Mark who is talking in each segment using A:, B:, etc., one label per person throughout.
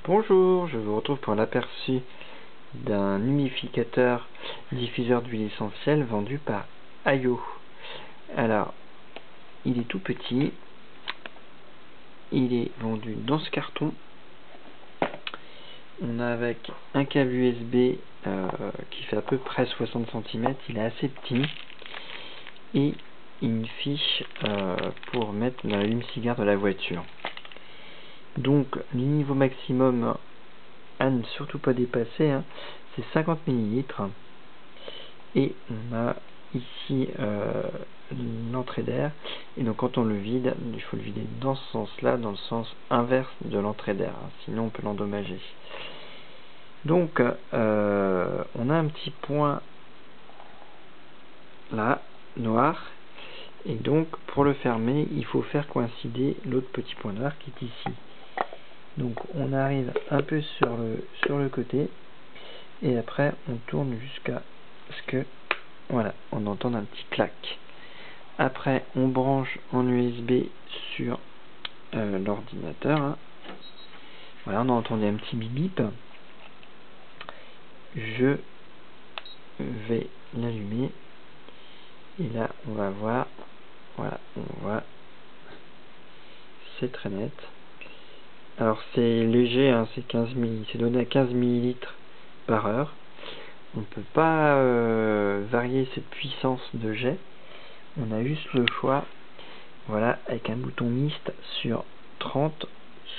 A: Bonjour, je vous retrouve pour l'aperçu d'un humidificateur diffuseur d'huile essentielle vendu par Ayo. Alors, il est tout petit, il est vendu dans ce carton. On a avec un câble USB qui fait à peu près 60 cm, il est assez petit, et une fiche pour mettre dans l'allume-cigare de la voiture. Donc, le niveau maximum à ne surtout pas dépasser, c'est 50 ml. Et on a ici l'entrée d'air. Et donc quand on le vide, il faut le vider dans ce sens-là, dans le sens inverse de l'entrée d'air. Sinon on peut l'endommager. Donc on a un petit point là, noir. Et donc pour le fermer, il faut faire coïncider l'autre petit point noir qui est ici. Donc on arrive un peu sur le côté. Et après on tourne jusqu'à ce que voilà, on entend un petit clac. Après on branche en USB sur l'ordinateur. Voilà, on a entendu un petit bip bip. Je vais l'allumer. Et là on va voir. Voilà, on voit. C'est très net. Alors c'est léger, c'est 15 ml, c'est donné à 15 ml par heure. On ne peut pas varier cette puissance de jet. On a juste le choix, voilà, avec un bouton mixte sur 30,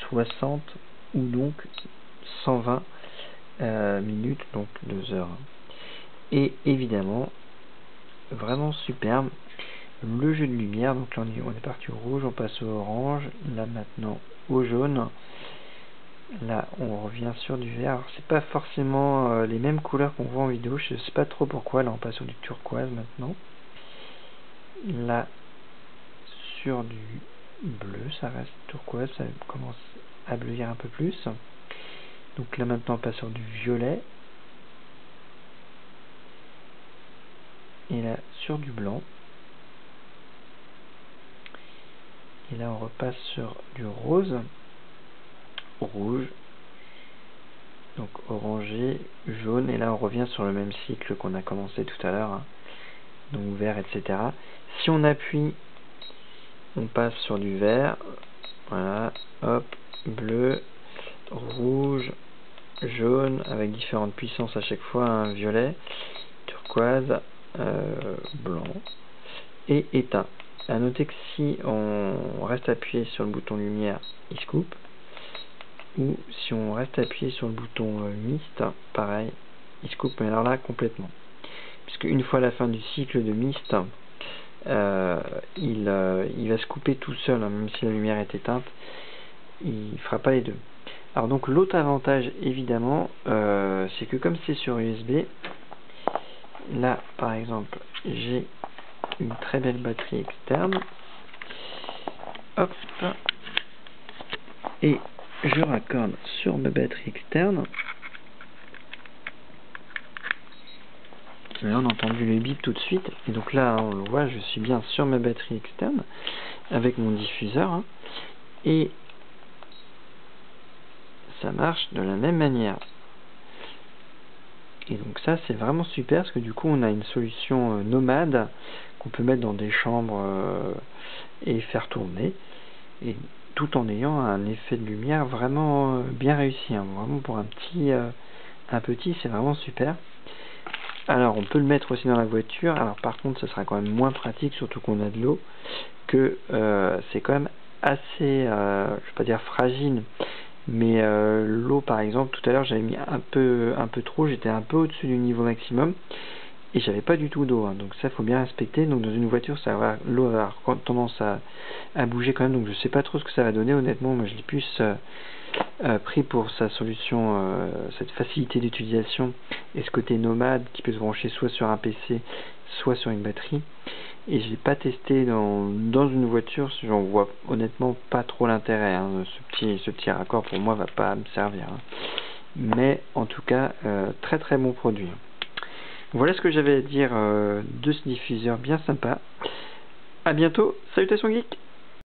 A: 60 ou donc 120 minutes, donc 2 heures. Et évidemment, vraiment superbe, le jeu de lumière. Donc là on est parti au rouge, on passe au orange, là maintenant au jaune. Là on revient sur du vert. Alors c'est pas forcément les mêmes couleurs qu'on voit en vidéo, je sais pas trop pourquoi. Là on passe sur du turquoise maintenant. Là sur du bleu, ça reste turquoise, ça commence à bleuir un peu plus. Donc là maintenant on passe sur du violet. Et là sur du blanc. Et là on repasse sur du rose, rouge, donc orangé, jaune, et là on revient sur le même cycle qu'on a commencé tout à l'heure, donc vert, etc. Si on appuie, on passe sur du vert, voilà, hop, bleu, rouge, jaune, avec différentes puissances à chaque fois, violet, turquoise, blanc, et éteint. A noter que si on reste appuyé sur le bouton lumière, il se coupe. Ou si on reste appuyé sur le bouton mist, pareil, il se coupe, mais alors là complètement. Puisque une fois la fin du cycle de mist, il va se couper tout seul, même si la lumière est éteinte, il ne fera pas les deux. Alors donc l'autre avantage évidemment, c'est que comme c'est sur USB, là par exemple j'ai une très belle batterie externe, hop, et je raccorde sur ma batterie externe. Là, on a entendu le bip tout de suite, et donc là on le voit, je suis bien sur ma batterie externe avec mon diffuseur, et ça marche de la même manière. Et donc ça c'est vraiment super, parce que du coup on a une solution nomade qu'on peut mettre dans des chambres et faire tourner, et tout en ayant un effet de lumière vraiment bien réussi, vraiment pour un petit, c'est vraiment super. Alors on peut le mettre aussi dans la voiture. Alors par contre ce sera quand même moins pratique, surtout qu'on a de l'eau, que c'est quand même assez, je vais pas dire fragile, mais l'eau par exemple, tout à l'heure j'avais mis un peu trop, j'étais un peu au-dessus du niveau maximum, et j'avais pas du tout d'eau, donc ça faut bien respecter. Donc dans une voiture l'eau va avoir tendance à bouger quand même, donc je sais pas trop ce que ça va donner honnêtement. Moi je l'ai plus pris pour sa solution, cette facilité d'utilisation et ce côté nomade qui peut se brancher soit sur un PC soit sur une batterie, et je l'ai pas testé dans une voiture, j'en vois honnêtement pas trop l'intérêt, ce petit raccord pour moi va pas me servir, mais en tout cas très très bon produit. Voilà ce que j'avais à dire de ce diffuseur bien sympa. A bientôt, salutations geeks.